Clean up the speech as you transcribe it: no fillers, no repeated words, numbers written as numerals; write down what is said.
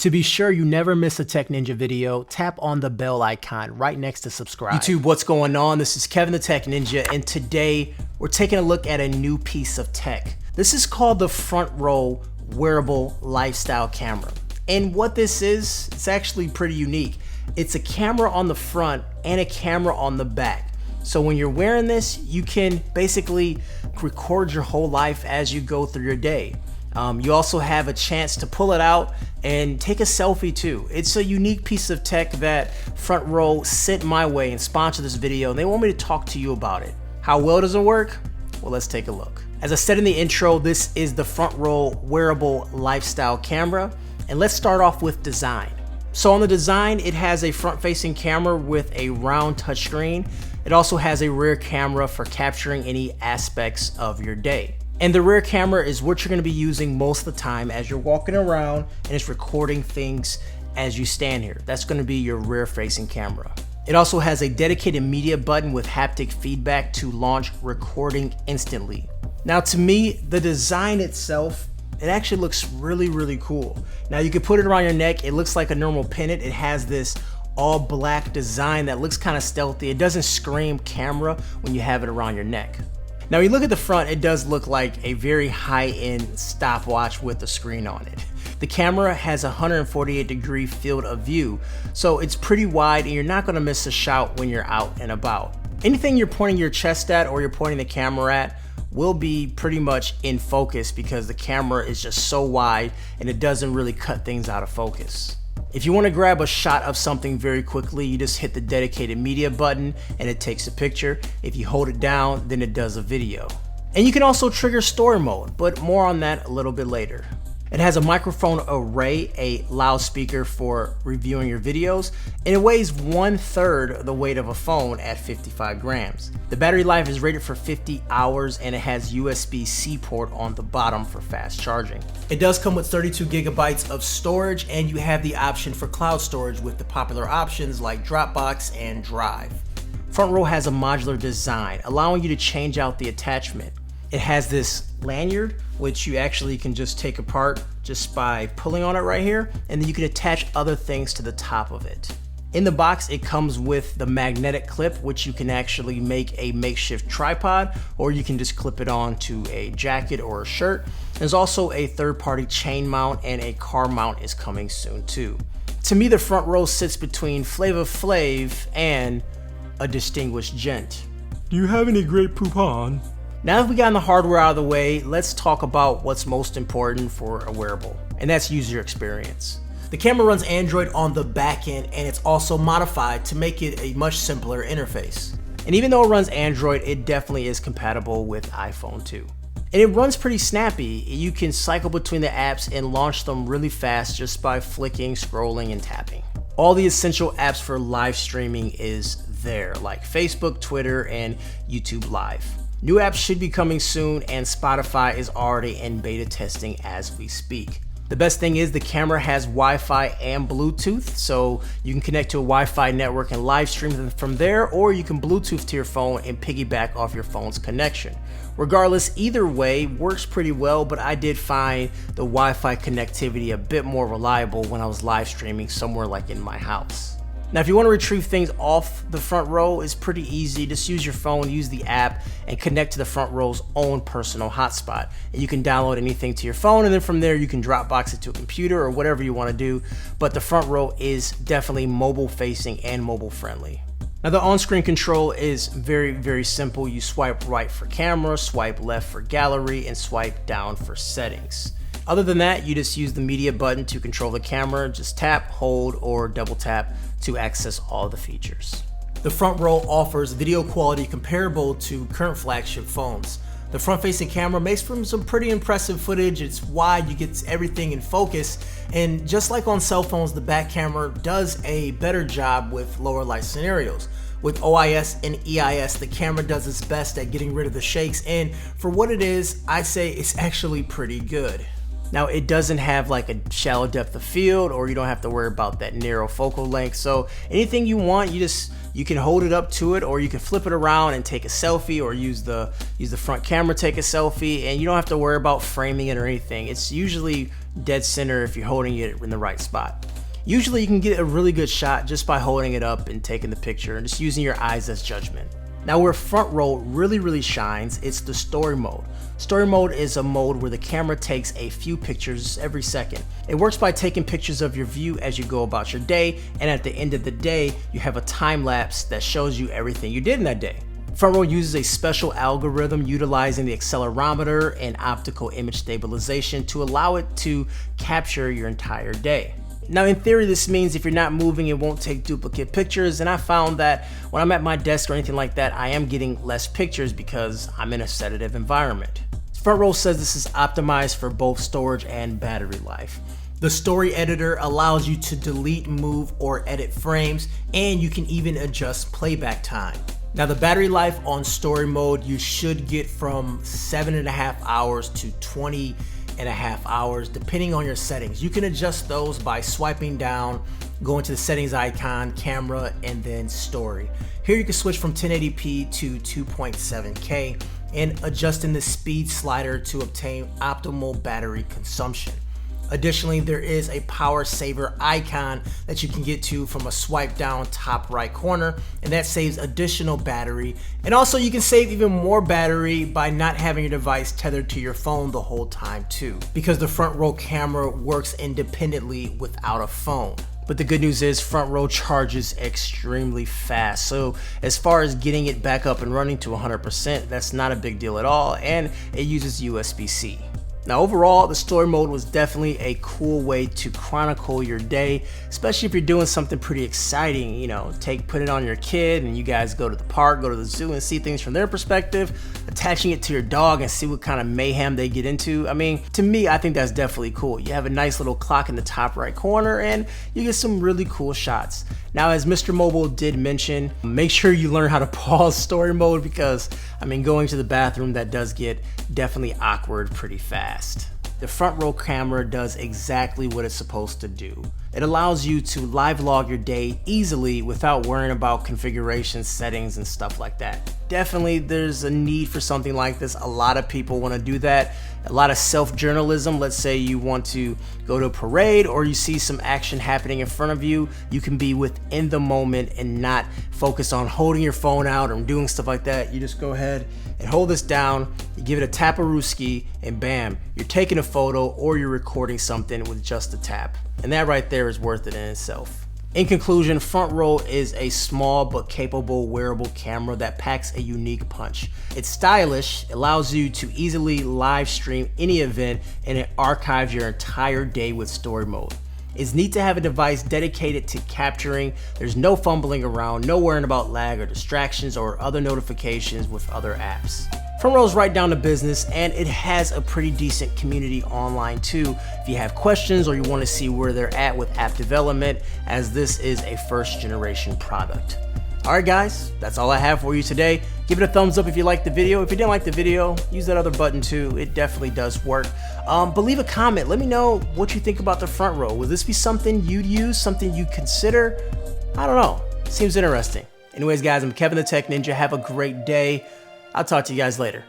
To be sure you never miss a Tech Ninja video, tap on the bell icon right next to subscribe. YouTube, what's going on? This is Kevin the Tech Ninja, and today we're taking a look at a new piece of tech. This is called the FrontRow Wearable Lifestyle Camera. And what this is, it's actually pretty unique. It's a camera on the front and a camera on the back. So when you're wearing this, you can basically record your whole life as you go through your day. You also have a chance to pull it out and take a selfie too. It's a unique piece of tech that FrontRow sent my way and sponsored this video, and they want me to talk to you about it. How well does it work? Well, let's take a look. As I said in the intro, this is the FrontRow Wearable Lifestyle Camera, and let's start off with design. So on the design, it has a front-facing camera with a round touchscreen. It also has a rear camera for capturing any aspects of your day. And the rear camera is what you're going to be using most of the time as you're walking around, and it's recording things as you stand here. That's going to be your rear facing camera. It also has a dedicated media button with haptic feedback to launch recording instantly. Now to me, the design itself, it actually looks really cool. Now you can put it around your neck. It looks like a normal pennant. It has this all black design that looks kind of stealthy. It doesn't scream camera when you have it around your neck. Now, when you look at the front, it does look like a very high-end stopwatch with a screen on it. The camera has a 148-degree field of view, so it's pretty wide and you're not going to miss a shot when you're out and about. Anything you're pointing your chest at or you're pointing the camera at will be pretty much in focus because the camera is just so wide and it doesn't really cut things out of focus. If you want to grab a shot of something very quickly, you just hit the dedicated media button and it takes a picture. If you hold it down, then it does a video. And you can also trigger story mode, but more on that a little bit later. It has a microphone array, a loudspeaker for reviewing your videos, and it weighs 1/3 the weight of a phone at 55 grams. The battery life is rated for 50 hours and it has USB-C port on the bottom for fast charging. It does come with 32 gigabytes of storage, and you have the option for cloud storage with the popular options like Dropbox and Drive. FrontRow has a modular design, allowing you to change out the attachment. It has this lanyard, which you actually can just take apart just by pulling on it right here, and then you can attach other things to the top of it. In the box, it comes with the magnetic clip, which you can actually make a makeshift tripod, or you can just clip it on to a jacket or a shirt. There's also a third-party chain mount, and a car mount is coming soon too. To me, the FrontRow sits between Flavor Flav and a distinguished gent. Do you have any Grey Poupon? Now that we gotten the hardware out of the way, let's talk about what's most important for a wearable, and that's user experience. The camera runs Android on the back end, and it's also modified to make it a much simpler interface. And even though it runs Android, it definitely is compatible with iPhone too. And it runs pretty snappy. You can cycle between the apps and launch them really fast just by flicking, scrolling, and tapping. All the essential apps for live streaming is there, like Facebook, Twitter, and YouTube Live. New apps should be coming soon, and Spotify is already in beta testing as we speak. The best thing is the camera has Wi-Fi and Bluetooth, so you can connect to a Wi-Fi network and live stream from there, or you can Bluetooth to your phone and piggyback off your phone's connection. Regardless, either way works pretty well, but I did find the Wi-Fi connectivity a bit more reliable when I was live streaming somewhere like in my house. Now, if you want to retrieve things off the FrontRow, it's pretty easy. Just use your phone, use the app, and connect to the FrontRow's own personal hotspot. And you can download anything to your phone, and then from there you can Dropbox it to a computer or whatever you want to do. But the FrontRow is definitely mobile facing and mobile friendly. Now, the on-screen control is very simple. You swipe right for camera, swipe left for gallery, and swipe down for settings. Other than that, you just use the media button to control the camera. Just tap, hold, or double tap to access all the features. The FrontRow offers video quality comparable to current flagship phones. The front-facing camera makes for some pretty impressive footage. It's wide, you get everything in focus, and just like on cell phones, the back camera does a better job with lower light scenarios. With OIS and EIS, the camera does its best at getting rid of the shakes, and for what it is, I'd say it's actually pretty good. Now, it doesn't have like a shallow depth of field, or you don't have to worry about that narrow focal length. So anything you want, you can hold it up to it, or you can flip it around and take a selfie, or use the front camera, take a selfie, and you don't have to worry about framing it or anything. It's usually dead center if you're holding it in the right spot. Usually you can get a really good shot just by holding it up and taking the picture and just using your eyes as judgment. Now where FrontRow really shines, it's the story mode. Story mode is a mode where the camera takes a few pictures every second. It works by taking pictures of your view as you go about your day, and at the end of the day, you have a time lapse that shows you everything you did in that day. FrontRow uses a special algorithm utilizing the accelerometer and optical image stabilization to allow it to capture your entire day. Now in theory, this means if you're not moving, it won't take duplicate pictures, and I found that when I'm at my desk or anything like that, I am getting less pictures because I'm in a sedative environment. FrontRow says this is optimized for both storage and battery life. The story editor allows you to delete, move, or edit frames, and you can even adjust playback time. Now the battery life on story mode, you should get from 7.5 hours to 20.5 hours, depending on your settings. You can adjust those by swiping down, going to the settings icon, camera, and then story. Here you can switch from 1080p to 2.7K and adjusting the speed slider to obtain optimal battery consumption. Additionally, there is a power saver icon that you can get to from a swipe down top right corner, and that saves additional battery. And also you can save even more battery by not having your device tethered to your phone the whole time too, because the FrontRow camera works independently without a phone. But the good news is FrontRow charges extremely fast. So as far as getting it back up and running to 100%, that's not a big deal at all, and it uses USB-C. Now overall, the story mode was definitely a cool way to chronicle your day, especially if you're doing something pretty exciting, you know, put it on your kid and you guys go to the park, go to the zoo and see things from their perspective, attaching it to your dog and see what kind of mayhem they get into. I mean, to me, I think that's definitely cool. You have a nice little clock in the top right corner and you get some really cool shots. Now, as Mr. Mobile did mention, make sure you learn how to pause story mode because, I mean, going to the bathroom, that does get definitely awkward pretty fast. The FrontRow camera does exactly what it's supposed to do. It allows you to live log your day easily without worrying about configuration settings and stuff like that. Definitely there's a need for something like this. A lot of people want to do that. A lot of self-journalism. Let's say you want to go to a parade or you see some action happening in front of you. You can be within the moment and not focus on holding your phone out or doing stuff like that. You just go ahead and hold this down, you give it a tap-a-rooski, and bam, you're taking a photo or you're recording something with just a tap. And that right there is worth it in itself. In conclusion, FrontRow is a small but capable wearable camera that packs a unique punch. It's stylish, allows you to easily live stream any event, and it archives your entire day with story mode. It's neat to have a device dedicated to capturing. There's no fumbling around, no worrying about lag or distractions or other notifications with other apps. FrontRow's right down to business, and it has a pretty decent community online too if you have questions or you want to see where they're at with app development, as this is a first generation product. Alright guys, that's all I have for you today. Give it a thumbs up if you liked the video. If you didn't like the video, use that other button too. It definitely does work. But leave a comment. Let me know what you think about the FrontRow. Will this be something you'd use, something you'd consider? I don't know. Seems interesting. Anyways guys, I'm Kevin the Tech Ninja. Have a great day. I'll talk to you guys later.